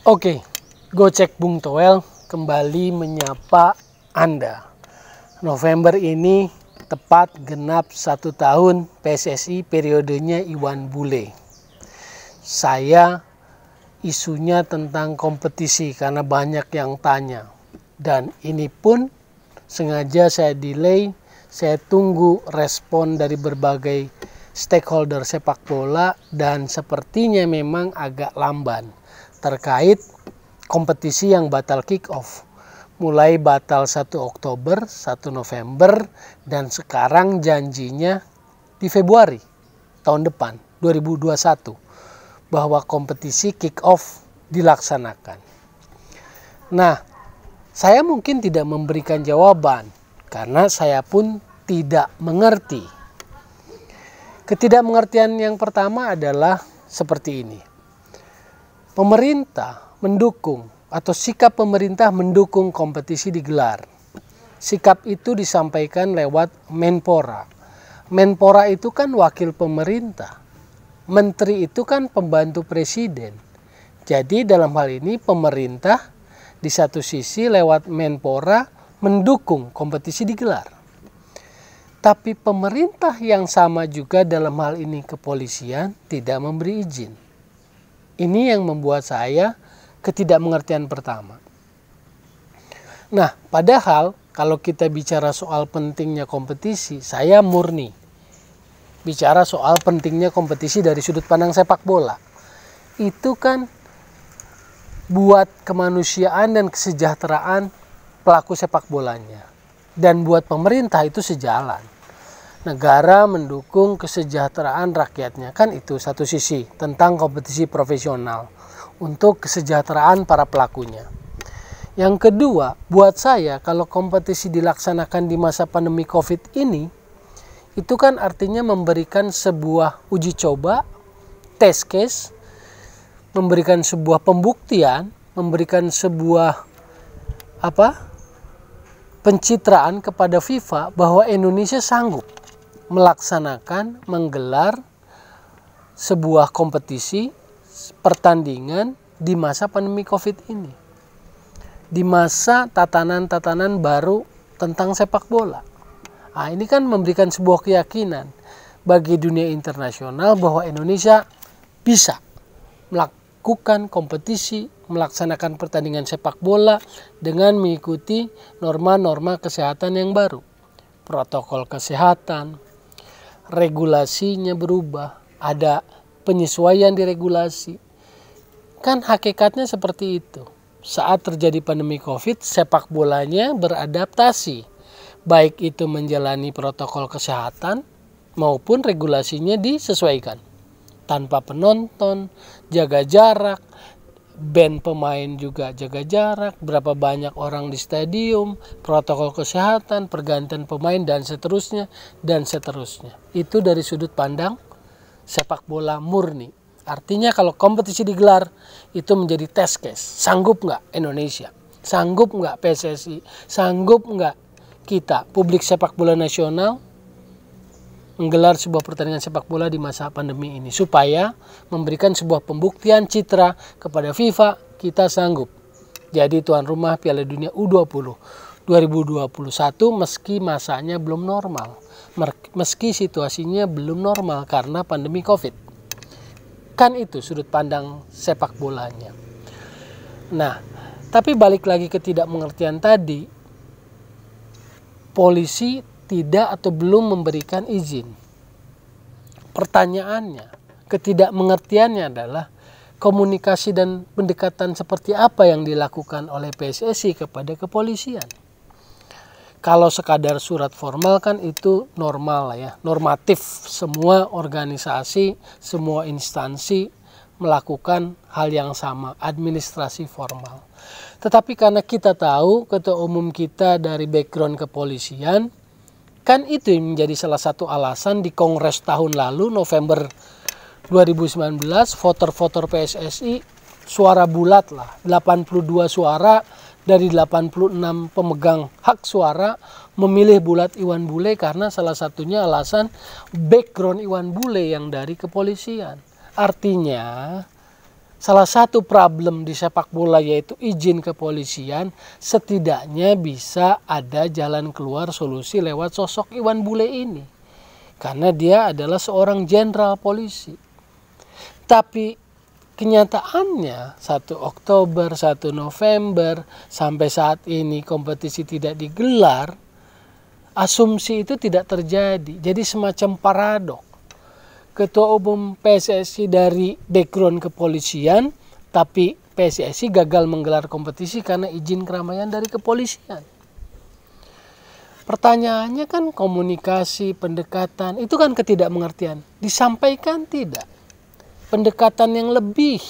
Oke, Gocek Bung Toel kembali menyapa Anda. November ini tepat genap 1 tahun PSSI periodenya Iwan Bule. Saya isunya tentang kompetisi karena banyak yang tanya. Dan ini pun sengaja saya delay, saya tunggu respon dari berbagai stakeholder sepak bola dan sepertinya memang agak lamban terkait kompetisi yang batal kick off. Mulai batal 1 Oktober, 1 November, dan sekarang janjinya di Februari tahun depan, 2021, bahwa kompetisi kick off dilaksanakan. Nah, saya mungkin tidak memberikan jawaban, karena saya pun tidak mengerti. Ketidakmengertian yang pertama adalah seperti ini. Pemerintah mendukung atau sikap pemerintah mendukung kompetisi digelar. Sikap itu disampaikan lewat Menpora. Menpora itu kan wakil pemerintah. Menteri itu kan pembantu presiden. Jadi dalam hal ini pemerintah di satu sisi lewat Menpora mendukung kompetisi digelar. Tapi pemerintah yang sama juga dalam hal ini kepolisian tidak memberi izin. Ini yang membuat saya ketidakmengertian pertama. Nah, padahal kalau kita bicara soal pentingnya kompetisi, saya murni bicara soal pentingnya kompetisi dari sudut pandang sepak bola. Itu kan buat kemanusiaan dan kesejahteraan pelaku sepak bolanya. Dan buat pemerintah itu sejalan. Negara mendukung kesejahteraan rakyatnya, kan itu satu sisi tentang kompetisi profesional untuk kesejahteraan para pelakunya. Yang kedua, buat saya kalau kompetisi dilaksanakan di masa pandemi COVID ini, itu kan artinya memberikan sebuah uji coba, test case, memberikan sebuah pembuktian, memberikan sebuah pencitraan kepada FIFA bahwa Indonesia sanggup melaksanakan, menggelar sebuah kompetisi, pertandingan di masa pandemi COVID ini. Di masa tatanan-tatanan baru tentang sepak bola. Nah, ini kan memberikan sebuah keyakinan bagi dunia internasional bahwa Indonesia bisa melakukan kompetisi, melaksanakan pertandingan sepak bola dengan mengikuti norma-norma kesehatan yang baru. Protokol kesehatan, regulasinya berubah, ada penyesuaian di regulasi. Kan hakikatnya seperti itu. Saat terjadi pandemi COVID, sepak bolanya beradaptasi. Baik itu menjalani protokol kesehatan maupun regulasinya disesuaikan. Tanpa penonton, jaga jarak, band pemain juga jaga jarak, berapa banyak orang di stadium, protokol kesehatan, pergantian pemain, dan seterusnya, dan seterusnya. Itu dari sudut pandang sepak bola murni. Artinya kalau kompetisi digelar, itu menjadi test case. Sanggup nggak Indonesia? Sanggup nggak PSSI? Sanggup nggak kita, publik sepak bola nasional, menggelar sebuah pertandingan sepak bola di masa pandemi ini, supaya memberikan sebuah pembuktian citra kepada FIFA, kita sanggup jadi tuan rumah Piala Dunia U20 2021 meski masanya belum normal, meski situasinya belum normal karena pandemi COVID. Kan itu sudut pandang sepak bolanya. Nah, tapi balik lagi ke ketidakmengertian tadi, polisi tidak atau belum memberikan izin. Pertanyaannya, ketidakmengertiannya adalah komunikasi dan pendekatan seperti apa yang dilakukan oleh PSSI kepada kepolisian. Kalau sekadar surat formal kan itu normal lah ya, normatif. Semua organisasi, semua instansi melakukan hal yang sama, administrasi formal. Tetapi karena kita tahu ketua umum kita dari background kepolisian, kan itu yang menjadi salah satu alasan di Kongres tahun lalu November 2019 voter-voter PSSI suara bulat lah, 82 suara dari 86 pemegang hak suara memilih bulat Iwan Bule karena salah satunya alasan background Iwan Bule yang dari kepolisian. Artinya salah satu problem di sepak bola yaitu izin kepolisian, setidaknya bisa ada jalan keluar solusi lewat sosok Iwan Bule ini. Karena dia adalah seorang jenderal polisi. Tapi kenyataannya 1 Oktober, 1 November, sampai saat ini kompetisi tidak digelar, asumsi itu tidak terjadi. Jadi semacam paradok. Ketua Umum PSSI dari background kepolisian, tapi PSSI gagal menggelar kompetisi karena izin keramaian dari kepolisian. Pertanyaannya kan komunikasi, pendekatan, itu kan ketidakmengertian. Disampaikan tidak. Pendekatan yang lebih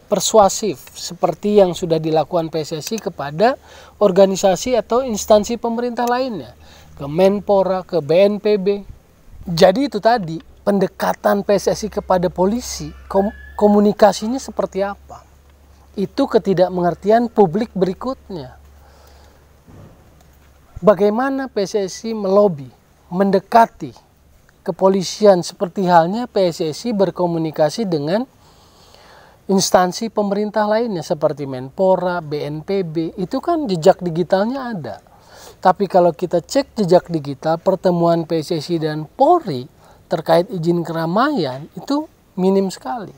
persuasif seperti yang sudah dilakukan PSSI kepada organisasi atau instansi pemerintah lainnya. Ke Menpora, ke BNPB. Jadi itu tadi, pendekatan PSSI kepada polisi, komunikasinya seperti apa? Itu ketidakmengertian publik berikutnya. Bagaimana PSSI melobi, mendekati kepolisian seperti halnya PSSI berkomunikasi dengan instansi pemerintah lainnya seperti Menpora, BNPB, itu kan jejak digitalnya ada. Tapi kalau kita cek jejak digital pertemuan PSSI dan Polri terkait izin keramaian itu minim sekali.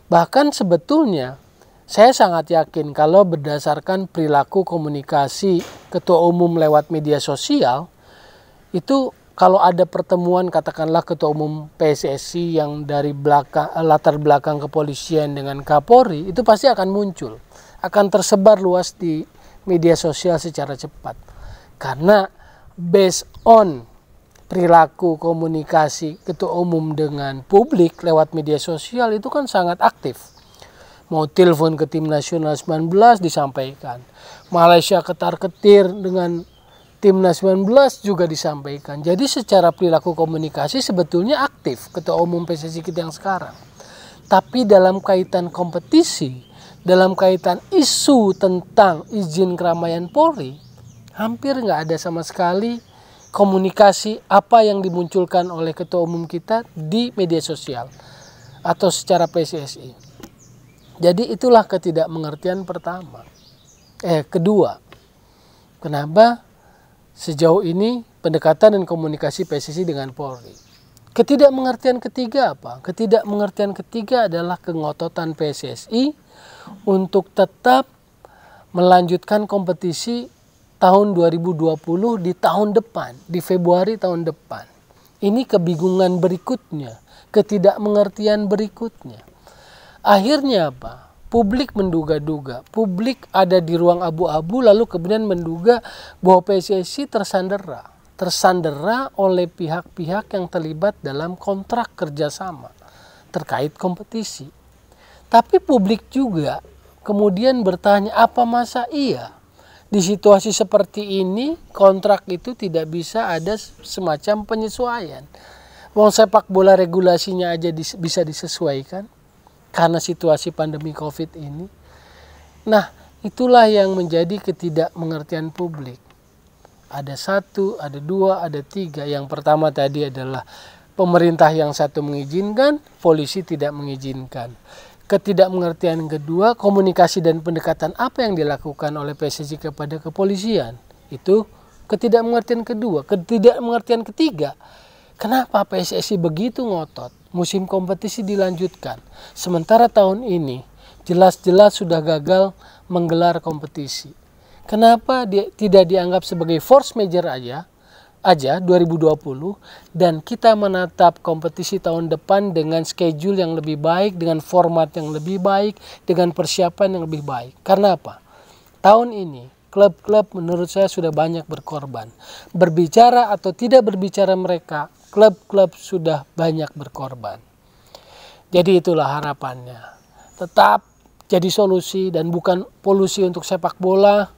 Bahkan sebetulnya saya sangat yakin kalau berdasarkan perilaku komunikasi ketua umum lewat media sosial, itu kalau ada pertemuan katakanlah ketua umum PSSI yang dari latar belakang kepolisian dengan Kapolri, itu pasti akan muncul, akan tersebar luas di media sosial secara cepat. Karena based on perilaku komunikasi ketua umum dengan publik lewat media sosial itu kan sangat aktif. Mau telepon ke tim nasional 19 disampaikan. Malaysia ketar-ketir dengan timnas 19 juga disampaikan. Jadi secara perilaku komunikasi sebetulnya aktif ketua umum PSSI kita yang sekarang. Tapi dalam kaitan kompetisi, dalam kaitan isu tentang izin keramaian Polri, hampir nggak ada sama sekali komunikasi apa yang dimunculkan oleh ketua umum kita di media sosial atau secara PSSI. Jadi itulah ketidakmengertian pertama. Kedua, kenapa sejauh ini pendekatan dan komunikasi PSSI dengan Polri? Ketidakmengertian ketiga apa? Ketidakmengertian ketiga adalah kengototan PSSI untuk tetap melanjutkan kompetisi tahun 2020 di tahun depan, di Februari tahun depan. Ini kebingungan berikutnya, ketidakmengertian berikutnya. Akhirnya apa? Publik menduga-duga, publik ada di ruang abu-abu lalu kemudian menduga bahwa PSSI tersandera oleh pihak-pihak yang terlibat dalam kontrak kerjasama terkait kompetisi. Tapi publik juga kemudian bertanya, apa masa iya di situasi seperti ini kontrak itu tidak bisa ada semacam penyesuaian? Wong sepak bola regulasinya aja bisa disesuaikan karena situasi pandemi COVID ini. Nah, itulah yang menjadi ketidakmengertian publik. Ada 1, ada 2, ada 3. Yang pertama tadi adalah pemerintah yang satu mengizinkan, polisi tidak mengizinkan. Ketidakmengertian kedua, komunikasi dan pendekatan apa yang dilakukan oleh PSSI kepada kepolisian. Itu ketidakmengertian kedua. Ketidakmengertian ketiga, kenapa PSSI begitu ngotot musim kompetisi dilanjutkan. Sementara tahun ini jelas-jelas sudah gagal menggelar kompetisi. Kenapa tidak dianggap sebagai force major aja 2020 dan kita menatap kompetisi tahun depan dengan schedule yang lebih baik, dengan format yang lebih baik, dengan persiapan yang lebih baik. Karena apa? Tahun ini klub-klub menurut saya sudah banyak berkorban. Berbicara atau tidak berbicara mereka, klub-klub sudah banyak berkorban. Jadi itulah harapannya. Tetap jadi solusi dan bukan polusi untuk sepak bola.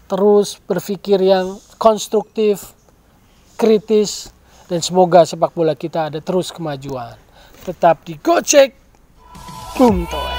Terus berpikir yang konstruktif, kritis, dan semoga sepak bola kita ada terus kemajuan. Tetap di Gocek Bung Toel.